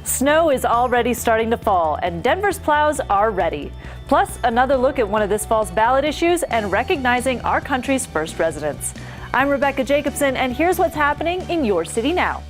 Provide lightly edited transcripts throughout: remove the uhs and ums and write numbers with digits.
Snow is already starting to fall, and Denver's plows are ready. Plus, another look at one of this fall's ballot issues and recognizing our country's first residents. I'm Rebecca Jacobson, and here's what's happening in your city now.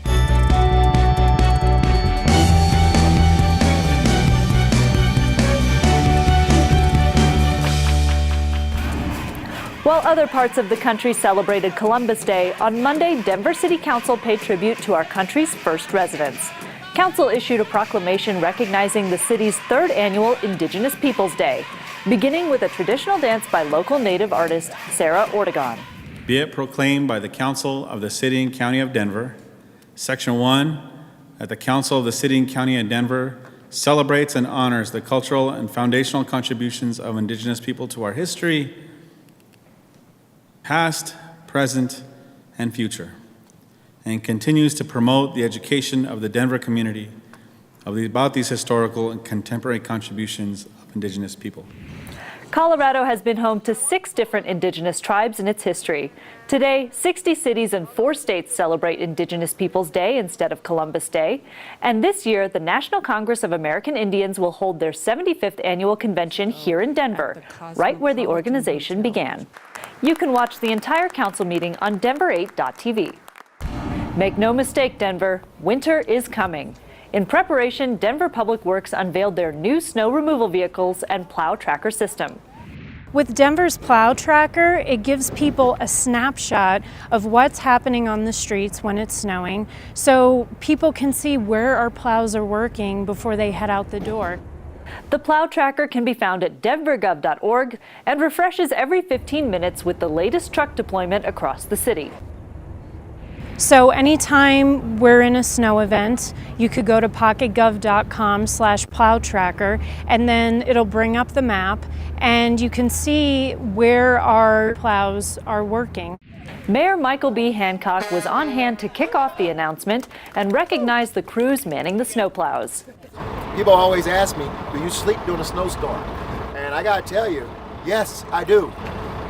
While other parts of the country celebrated Columbus Day, on Monday, Denver City Council paid tribute to our country's first residents. Council issued a proclamation recognizing the city's third annual Indigenous Peoples Day, beginning with a traditional dance by local Native artist Sarah Ortegon. Be it proclaimed by the Council of the City and County of Denver, Section 1, that the Council of the City and County of Denver celebrates and honors the cultural and foundational contributions of Indigenous people to our history, past, present, and future, and continues to promote the education of the Denver community about these historical and contemporary contributions of Indigenous people. Colorado has been home to 6 different Indigenous tribes in its history. Today, 60 cities and 4 states celebrate Indigenous Peoples Day instead of Columbus Day. And this year, the National Congress of American Indians will hold their 75th annual convention here in Denver, right where the organization began. You can watch the entire council meeting on Denver8.tv. Make no mistake, Denver, winter is coming. In preparation, Denver Public Works unveiled their new snow removal vehicles and plow tracker system. With Denver's Plow Tracker, it gives people a snapshot of what's happening on the streets when it's snowing, so people can see where our plows are working before they head out the door. The Plow Tracker can be found at denvergov.org and refreshes every 15 minutes with the latest truck deployment across the city. So anytime we're in a snow event, you could go to pocketgov.com/plowtracker, and then it'll bring up the map and you can see where our plows are working. Mayor Michael B. Hancock was on hand to kick off the announcement and recognize the crews manning the snowplows. People always ask me, do you sleep during a snowstorm? And I gotta tell you, yes, I do.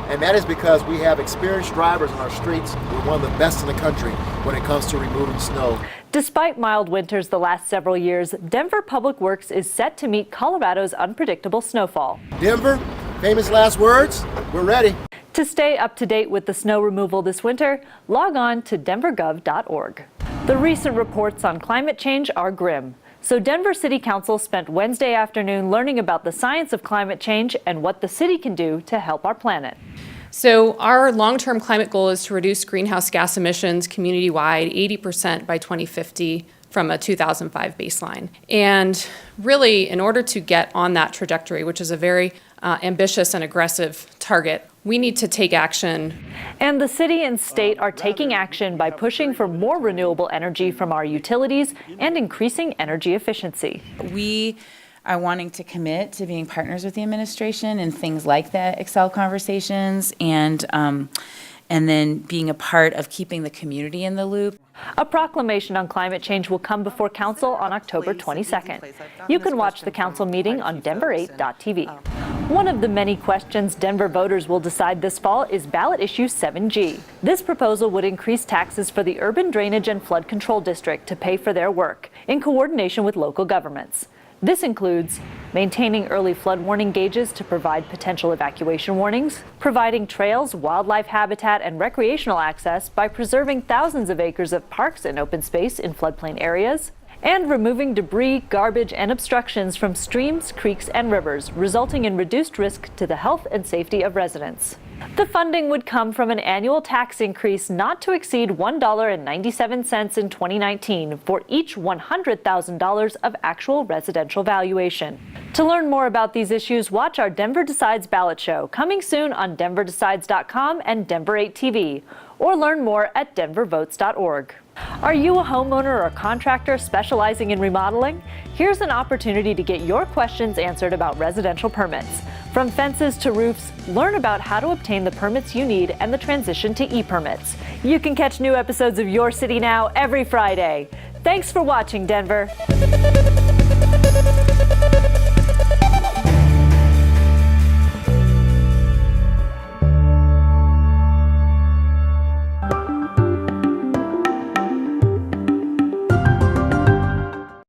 And that is because we have experienced drivers on our streets. We're one of the best in the country when it comes to removing snow. Despite mild winters the last several years, Denver Public Works is set to meet Colorado's unpredictable snowfall. Denver, famous last words, we're ready. To stay up to date with the snow removal this winter, log on to denvergov.org. The recent reports on climate change are grim. So Denver City Council spent Wednesday afternoon learning about the science of climate change and what the city can do to help our planet. So our long-term climate goal is to reduce greenhouse gas emissions community-wide 80% by 2050 from a 2005 baseline. And really, in order to get on that trajectory, which is a very ambitious and aggressive target, we need to take action. And the city and state are taking action by pushing for more renewable energy from our utilities and increasing energy efficiency. We are wanting to commit to being partners with the administration in things like the Excel conversations and then being a part of keeping the community in the loop. A proclamation on climate change will come before council on October 22nd. You can watch the council meeting on Denver8.tv. One of the many questions Denver voters will decide this fall is ballot issue 7G. This proposal would increase taxes for the Urban Drainage and Flood Control District to pay for their work in coordination with local governments. This includes maintaining early flood warning gauges to provide potential evacuation warnings, providing trails, wildlife habitat, and recreational access by preserving thousands of acres of parks and open space in floodplain areas, and removing debris, garbage, and obstructions from streams, creeks, and rivers, resulting in reduced risk to the health and safety of residents. The funding would come from an annual tax increase not to exceed $1.97 in 2019 for each $100,000 of actual residential valuation. To learn more about these issues, watch our Denver Decides ballot show, coming soon on denverdecides.com and Denver8TV, or learn more at denvervotes.org. Are you a homeowner or contractor specializing in remodeling? Here's an opportunity to get your questions answered about residential permits. From fences to roofs, learn about how to obtain the permits you need and the transition to e-permits. You can catch new episodes of Your City Now every Friday. Thanks for watching, Denver.